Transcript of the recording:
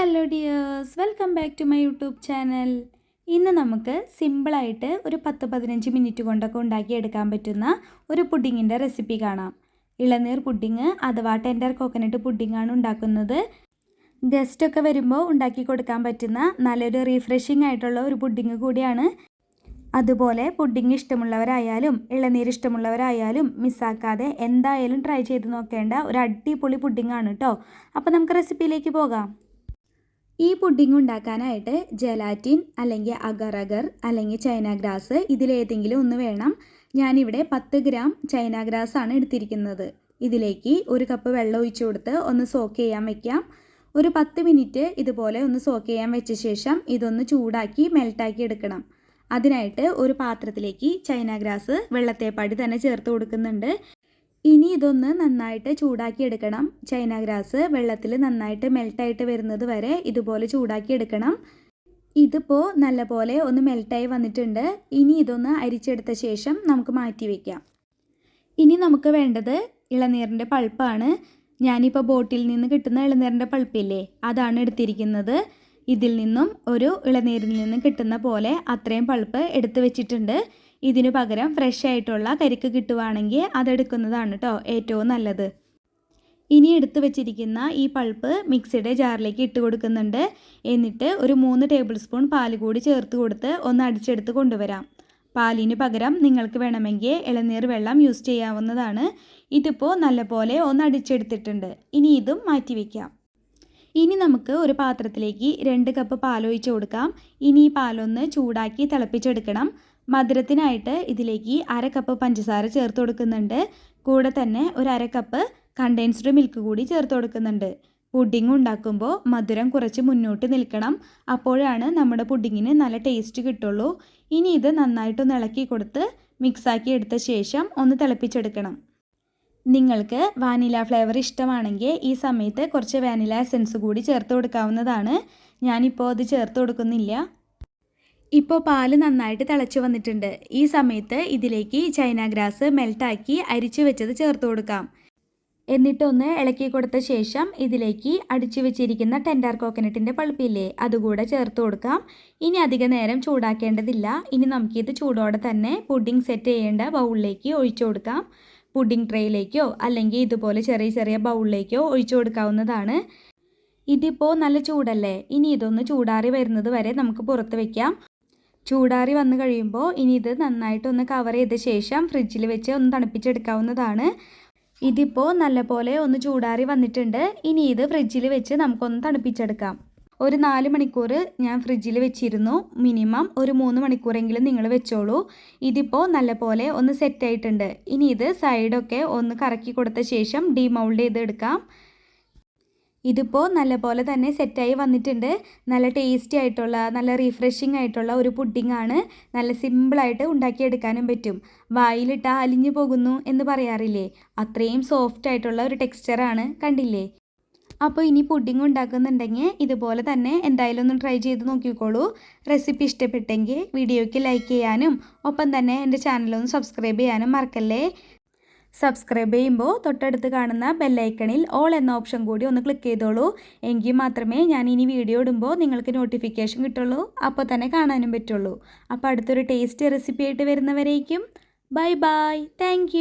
Hello dears, welcome back to my YouTube channel. ഇന്ന് നമുക്ക് സിമ്പിളായിട്ട് ഒരു 10-15 മിനിറ്റ് കൊണ്ടൊക്കെ ഉണ്ടാക്കിയെടുക്കാൻ പറ്റുന്ന ഒരു പുഡിങ്ങിൻ്റെ റെസിപ്പി കാണാം. ഇളനീർ പുഡിങ് അഥവാ ടെൻഡർ കോക്കനട്ട് പുഡിങ്ങാണ് ഉണ്ടാക്കുന്നത്. ഗസ്റ്റൊക്കെ വരുമ്പോൾ ഉണ്ടാക്കി കൊടുക്കാൻ പറ്റുന്ന നല്ലൊരു റീഫ്രഷിംഗ് ആയിട്ടുള്ള ഒരു പുഡിങ് കൂടിയാണ്. അതുപോലെ പുഡിങ് ഇഷ്ടമുള്ളവരായാലും ഇളനീർ ഇഷ്ടമുള്ളവരായാലും മിസ്സാക്കാതെ എന്തായാലും ട്രൈ ചെയ്ത് നോക്കേണ്ട ഒരു അടിപൊളി പുഡിങ്ങാണ് കേട്ടോ. അപ്പോൾ നമുക്ക് റെസിപ്പിയിലേക്ക് പോകാം. ഈ പുഡിംഗ് ഉണ്ടാക്കാനായിട്ട് ജെലാറ്റിൻ അല്ലെങ്കിൽ അഗർ അഗർ അല്ലെങ്കിൽ ചൈന ഗ്രാസ് ഇതിലേതെങ്കിലും ഒന്ന് വേണം. ഞാനിവിടെ 10 ഗ്രാം ചൈന ഗ്രാസ് ആണ് എടുത്തിരിക്കുന്നത്. ഇതിലേക്ക് 1 കപ്പ് വെള്ളം ഒഴിച്ചു കൊടുത്ത് ഒന്ന് സോക്ക് ചെയ്യാൻ വെക്കാം. ഒരു 10 മിനിറ്റ് ഇതുപോലെ ഒന്ന് സോക്ക് ചെയ്യാൻ വെച്ച ശേഷം ഇതൊന്ന് ചൂടാക്കി മെൽട്ടാക്കി എടുക്കണം. അതിനായിട്ട് ഒരു പാത്രത്തിലേക്ക് ചൈന ഗ്രാസ് വെള്ളത്തേപ്പാടി തന്നെ ചേർത്ത് കൊടുക്കുന്നുണ്ട്. ഇനി ഇതൊന്ന് നന്നായിട്ട് ചൂടാക്കി എടുക്കണം. ചൈന ഗ്രാസ് വെള്ളത്തിൽ നന്നായിട്ട് മെൽട്ടായിട്ട് വരുന്നത് വരെ ഇതുപോലെ ചൂടാക്കി എടുക്കണം. ഇതിപ്പോൾ നല്ലപോലെ ഒന്ന് മെൽട്ടായി വന്നിട്ടുണ്ട്. ഇനി ഇതൊന്ന് അരിച്ചെടുത്ത ശേഷം നമുക്ക് മാറ്റി വയ്ക്കാം. ഇനി നമുക്ക് വേണ്ടത് ഇളനീരിൻ്റെ പൾപ്പാണ്. ഞാനിപ്പോൾ ബോട്ടിൽ നിന്ന് കിട്ടുന്ന ഇളനീരിൻ്റെ പൾപ്പില്ലേ, അതാണ് എടുത്തിരിക്കുന്നത്. ഇതിൽ നിന്നും ഒരു ഇളനീരിൽ നിന്ന് കിട്ടുന്ന പോലെ അത്രയും പൾപ്പ് എടുത്ത് വെച്ചിട്ടുണ്ട്. ഇതിനു പകരം ഫ്രഷ് ആയിട്ടുള്ള കരിക്ക് കിട്ടുവാണെങ്കിൽ അതെടുക്കുന്നതാണ് കേട്ടോ ഏറ്റവും നല്ലത്. ഇനി എടുത്ത് വെച്ചിരിക്കുന്ന ഈ പൾപ്പ് മിക്സിയുടെ ജാറിലേക്ക് ഇട്ട് കൊടുക്കുന്നുണ്ട്. എന്നിട്ട് ഒരു 3 ടേബിൾ സ്പൂൺ പാൽ കൂടി ചേർത്ത് കൊടുത്ത് ഒന്ന് അടിച്ചെടുത്ത് കൊണ്ടുവരാം. പാലിന് പകരം നിങ്ങൾക്ക് വേണമെങ്കിൽ ഇളനീർ വെള്ളം യൂസ് ചെയ്യാവുന്നതാണ്. ഇതിപ്പോൾ നല്ലപോലെ ഒന്ന് അടിച്ചെടുത്തിട്ടുണ്ട്. ഇനി ഇതും മാറ്റി വയ്ക്കാം. ഇനി നമുക്ക് ഒരു പാത്രത്തിലേക്ക് 2 കപ്പ് പാലൊഴിച്ച് കൊടുക്കാം. ഇനി ഈ പാലൊന്ന് ചൂടാക്കി തിളപ്പിച്ചെടുക്കണം. മധുരത്തിനായിട്ട് ഇതിലേക്ക് 1/2 കപ്പ് പഞ്ചസാര ചേർത്ത് കൊടുക്കുന്നുണ്ട്. കൂടെ തന്നെ ഒരു 1/2 കപ്പ് കണ്ടൻസ്ഡ് മിൽക്ക് കൂടി ചേർത്ത് കൊടുക്കുന്നുണ്ട്. പുഡിംഗ് ഉണ്ടാക്കുമ്പോൾ മധുരം കുറച്ച് മുന്നോട്ട് നിൽക്കണം. അപ്പോഴാണ് നമ്മുടെ പുഡിങ്ങിന് നല്ല ടേസ്റ്റ് കിട്ടുള്ളൂ. ഇനി ഇത് നന്നായിട്ടൊന്ന് ഇളക്കി കൊടുത്ത് മിക്സാക്കി എടുത്ത ശേഷം ഒന്ന് തിളപ്പിച്ചെടുക്കണം. നിങ്ങൾക്ക് വാനില ഫ്ലേവർ ഇഷ്ടമാണെങ്കിൽ ഈ സമയത്ത് കുറച്ച് വാനില എസൻസ് കൂടി ചേർത്ത് കൊടുക്കാവുന്നതാണ്. ഞാനിപ്പോൾ അത് ചേർത്ത് കൊടുക്കുന്നില്ല. ഇപ്പോൾ പാല് നന്നായിട്ട് തിളച്ച് വന്നിട്ടുണ്ട്. ഈ സമയത്ത് ഇതിലേക്ക് ചൈന ഗ്രാസ് മെൽട്ടാക്കി അരിച്ചു വെച്ചത് ചേർത്ത് കൊടുക്കാം. എന്നിട്ടൊന്ന് ഇളക്കി കൊടുത്ത ശേഷം ഇതിലേക്ക് അടിച്ചു വെച്ചിരിക്കുന്ന ടെൻഡർ കോക്കനട്ടിൻ്റെ പൾപ്പില്ലേ, അതുകൂടെ ചേർത്ത് കൊടുക്കാം. ഇനി അധിക നേരം ചൂടാക്കേണ്ടതില്ല. ഇനി നമുക്കിത് ചൂടോടെ തന്നെ പുഡിംഗ് സെറ്റ് ചെയ്യേണ്ട ബൗളിലേക്ക് ഒഴിച്ചു കൊടുക്കാം. പുഡിംഗ് ട്രേയിലേക്കോ അല്ലെങ്കിൽ ഇതുപോലെ ചെറിയ ചെറിയ ബൗളിലേക്കോ ഒഴിച്ചു കൊടുക്കാവുന്നതാണ്. ഇതിപ്പോൾ നല്ല ചൂടല്ലേ. ഇനി ഇതൊന്ന് ചൂടാറി വരുന്നത് വരെ നമുക്ക് പുറത്ത് വയ്ക്കാം. ചൂടാറി വന്നു കഴിയുമ്പോൾ ഇനി ഇത് നന്നായിട്ടൊന്ന് കവർ ചെയ്ത ശേഷം ഫ്രിഡ്ജിൽ വെച്ച് ഒന്ന് തണുപ്പിച്ചെടുക്കാവുന്നതാണ്. ഇതിപ്പോൾ നല്ലപോലെ ഒന്ന് ചൂടാറി വന്നിട്ടുണ്ട്. ഇനി ഇത് ഫ്രിഡ്ജിൽ വെച്ച് നമുക്കൊന്ന് തണുപ്പിച്ചെടുക്കാം. ഒരു 4 മണിക്കൂർ ഞാൻ ഫ്രിഡ്ജിൽ വെച്ചിരുന്നു. മിനിമം ഒരു 3 മണിക്കൂറെങ്കിലും നിങ്ങൾ വെച്ചോളൂ. ഇതിപ്പോൾ നല്ലപോലെ ഒന്ന് സെറ്റായിട്ടുണ്ട്. ഇനി ഇത് സൈഡൊക്കെ ഒന്ന് കറക്കി കൊടുത്ത ശേഷം ഡീമൗൾഡ് ചെയ്തെടുക്കാം. ഇതിപ്പോൾ നല്ലപോലെ തന്നെ സെറ്റായി വന്നിട്ടുണ്ട്. നല്ല ടേസ്റ്റി ആയിട്ടുള്ള നല്ല റീഫ്രഷിംഗ് ആയിട്ടുള്ള ഒരു പുഡിങ്ങാണ്. നല്ല സിമ്പിളായിട്ട് ഉണ്ടാക്കിയെടുക്കാനും പറ്റും. വായിലിട്ടാൽ അലിഞ്ഞു പോകുന്നു എന്ന് പറയാറില്ലേ, അത്രയും സോഫ്റ്റ് ആയിട്ടുള്ള ഒരു ടെക്സ്ചറാണ്. കണ്ടില്ലേ? അപ്പോൾ ഇനി പുഡിംഗ് ഉണ്ടാക്കുന്നുണ്ടെങ്കിൽ ഇതുപോലെ തന്നെ എന്തായാലും ഒന്ന് ട്രൈ ചെയ്ത് നോക്കിക്കോളൂ. റെസിപ്പി ഇഷ്ടപ്പെട്ടെങ്കിൽ വീഡിയോയ്ക്ക് ലൈക്ക് ചെയ്യാനും ഒപ്പം തന്നെ എൻ്റെ ചാനലൊന്ന് സബ്സ്ക്രൈബ് ചെയ്യാനും മറക്കല്ലേ. സബ്സ്ക്രൈബ് ചെയ്യുമ്പോൾ തൊട്ടടുത്ത് കാണുന്ന ബെല്ലൈക്കണിൽ ഓൾ എന്ന ഓപ്ഷൻ കൂടി ഒന്ന് ക്ലിക്ക് ചെയ്തോളൂ. എങ്കിൽ മാത്രമേ ഞാൻ ഇനി വീഡിയോ ഇടുമ്പോൾ നിങ്ങൾക്ക് നോട്ടിഫിക്കേഷൻ കിട്ടുള്ളൂ. അപ്പോൾ തന്നെ കാണാനും പറ്റുള്ളൂ. അപ്പോൾ അടുത്തൊരു ടേസ്റ്റി റെസിപ്പി ആയിട്ട് വരുന്നവരേക്കും ബൈ ബൈ. താങ്ക്